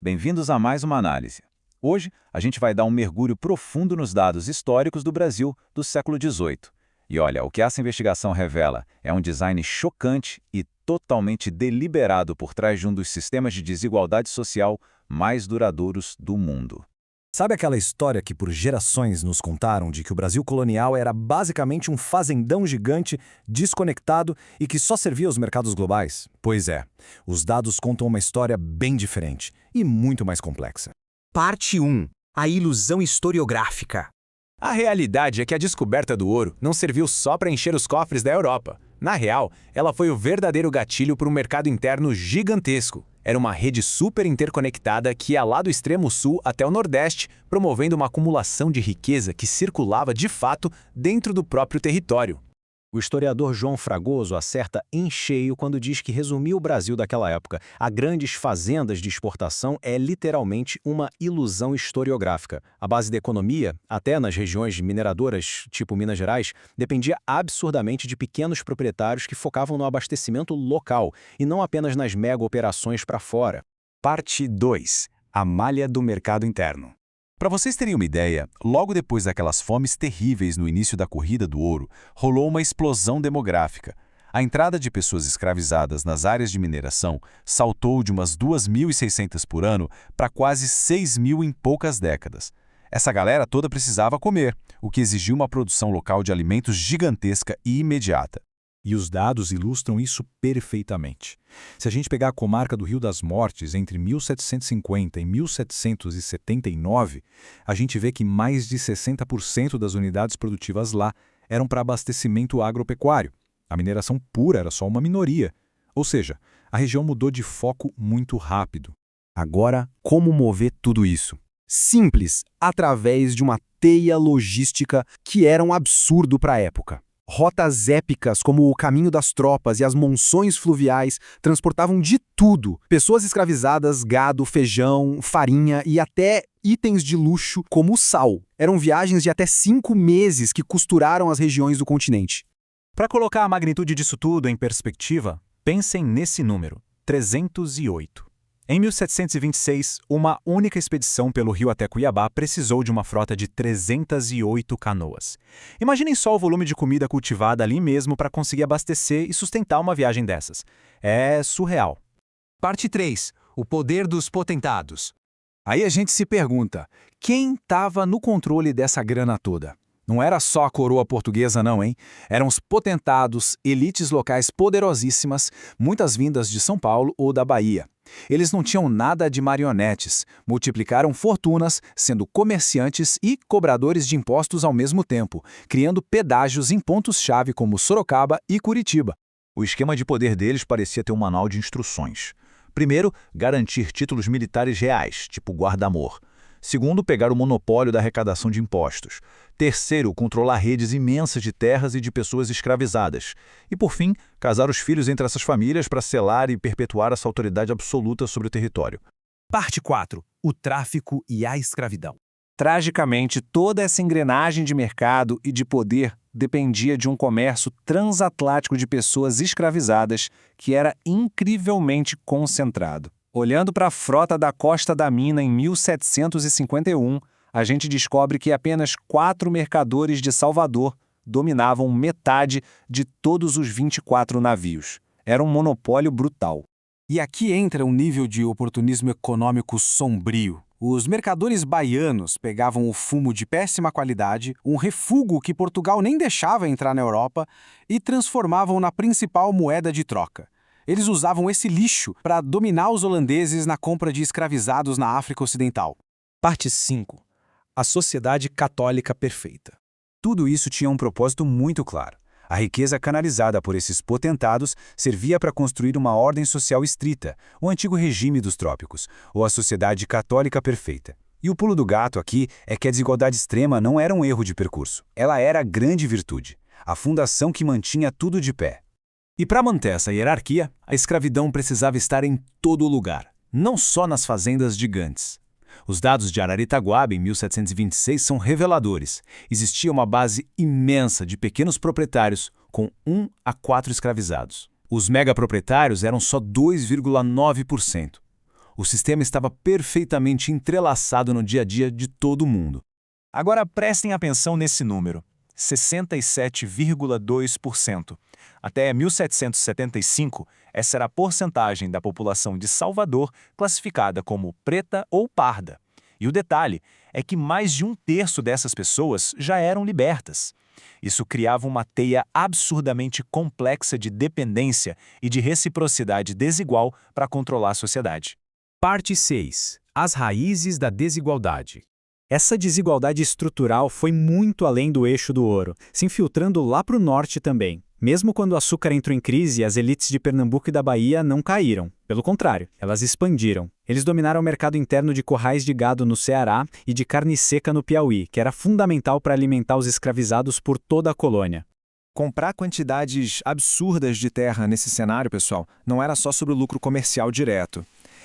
Bem-vindos a mais uma análise. Hoje, a gente vai dar um mergulho profundo nos dados históricos do Brasil do século XVIII. E olha, o que essa investigação revela é um design chocante e totalmente deliberado por trás de um dos sistemas de desigualdade social mais duradouros do mundo. Sabe aquela história que por gerações nos contaram de que o Brasil colonial era basicamente um fazendão gigante, desconectado e que só servia aos mercados globais? Pois é, os dados contam uma história bem diferente e muito mais complexa. Parte 1. A ilusão historiográfica. A realidade é que a descoberta do ouro não serviu só para encher os cofres da Europa. Na real, ela foi o verdadeiro gatilho para um mercado interno gigantesco. Era uma rede super interconectada que ia lá do extremo sul até o nordeste, promovendo uma acumulação de riqueza que circulava de fato dentro do próprio território. O historiador João Fragoso acerta em cheio quando diz que resumir o Brasil daquela época a grandes fazendas de exportação é literalmente uma ilusão historiográfica. A base da economia, até nas regiões mineradoras, tipo Minas Gerais, dependia absurdamente de pequenos proprietários que focavam no abastecimento local e não apenas nas mega operações para fora. Parte 2. A malha do mercado interno. Para vocês terem uma ideia, logo depois daquelas fomes terríveis no início da corrida do ouro, rolou uma explosão demográfica. A entrada de pessoas escravizadas nas áreas de mineração saltou de umas 2.600 por ano para quase 6.000 em poucas décadas. Essa galera toda precisava comer, o que exigiu uma produção local de alimentos gigantesca e imediata. E os dados ilustram isso perfeitamente. Se a gente pegar a comarca do Rio das Mortes entre 1750 e 1779, a gente vê que mais de 60% das unidades produtivas lá eram para abastecimento agropecuário. A mineração pura era só uma minoria. Ou seja, a região mudou de foco muito rápido. Agora, como mover tudo isso? Simples, através de uma teia logística que era um absurdo para a época. Rotas épicas como o Caminho das Tropas e as monções fluviais transportavam de tudo. Pessoas escravizadas, gado, feijão, farinha e até itens de luxo como o sal. Eram viagens de até 5 meses que costuraram as regiões do continente. Para colocar a magnitude disso tudo em perspectiva, pensem nesse número, 308. Em 1726, uma única expedição pelo rio até Cuiabá precisou de uma frota de 308 canoas. Imaginem só o volume de comida cultivada ali mesmo para conseguir abastecer e sustentar uma viagem dessas. É surreal. Parte 3. O poder dos potentados. Aí a gente se pergunta, quem estava no controle dessa grana toda? Não era só a coroa portuguesa não, hein? Eram os potentados, elites locais poderosíssimas, muitas vindas de São Paulo ou da Bahia. Eles não tinham nada de marionetes, multiplicaram fortunas, sendo comerciantes e cobradores de impostos ao mesmo tempo, criando pedágios em pontos-chave como Sorocaba e Curitiba. O esquema de poder deles parecia ter um manual de instruções. Primeiro, garantir títulos militares reais, tipo guarda-amor. Segundo, pegar o monopólio da arrecadação de impostos. Terceiro, controlar redes imensas de terras e de pessoas escravizadas. E, por fim, casar os filhos entre essas famílias para selar e perpetuar essa autoridade absoluta sobre o território. Parte 4. O tráfico e a escravidão. Tragicamente, toda essa engrenagem de mercado e de poder dependia de um comércio transatlântico de pessoas escravizadas que era incrivelmente concentrado. Olhando para a frota da Costa da Mina em 1751, a gente descobre que apenas 4 mercadores de Salvador dominavam metade de todos os 24 navios. Era um monopólio brutal. E aqui entra um nível de oportunismo econômico sombrio. Os mercadores baianos pegavam o fumo de péssima qualidade, um refúgio que Portugal nem deixava entrar na Europa, e transformavam na principal moeda de troca. Eles usavam esse lixo para dominar os holandeses na compra de escravizados na África Ocidental. Parte 5. A sociedade católica perfeita. Tudo isso tinha um propósito muito claro. A riqueza canalizada por esses potentados servia para construir uma ordem social estrita, o antigo regime dos trópicos, ou a sociedade católica perfeita. E o pulo do gato aqui é que a desigualdade extrema não era um erro de percurso. Ela era a grande virtude, a fundação que mantinha tudo de pé. E para manter essa hierarquia, a escravidão precisava estar em todo lugar, não só nas fazendas gigantes. Os dados de Araritaguaba, em 1726, são reveladores. Existia uma base imensa de pequenos proprietários, com 1 a 4 escravizados. Os megaproprietários eram só 2,9%. O sistema estava perfeitamente entrelaçado no dia a dia de todo mundo. Agora prestem atenção nesse número: 67,2%. Até 1775, essa era a porcentagem da população de Salvador classificada como preta ou parda. E o detalhe é que mais de um terço dessas pessoas já eram libertas. Isso criava uma teia absurdamente complexa de dependência e de reciprocidade desigual para controlar a sociedade. Parte 6. As raízes da desigualdade. Essa desigualdade estrutural foi muito além do eixo do ouro, se infiltrando lá para o norte também. Mesmo quando o açúcar entrou em crise, as elites de Pernambuco e da Bahia não caíram. Pelo contrário, elas expandiram. Eles dominaram o mercado interno de currais de gado no Ceará e de carne seca no Piauí, que era fundamental para alimentar os escravizados por toda a colônia. Comprar quantidades absurdas de terra nesse cenário, pessoal, não era só sobre o lucro comercial direto.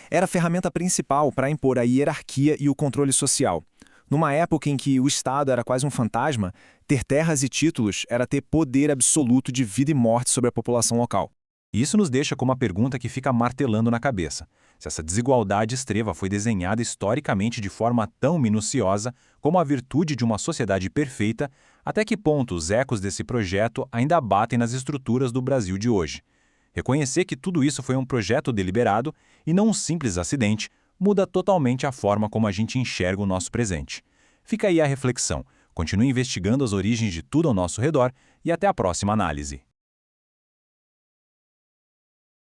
Era a ferramenta principal para impor a hierarquia e o controle social. Numa época em que o Estado era quase um fantasma, ter terras e títulos era ter poder absoluto de vida e morte sobre a população local. Isso nos deixa com uma pergunta que fica martelando na cabeça. Se essa desigualdade extrema foi desenhada historicamente de forma tão minuciosa como a virtude de uma sociedade perfeita, até que ponto os ecos desse projeto ainda batem nas estruturas do Brasil de hoje? Reconhecer que tudo isso foi um projeto deliberado e não um simples acidente muda totalmente a forma como a gente enxerga o nosso presente. Fica aí a reflexão. Continue investigando as origens de tudo ao nosso redor e até a próxima análise.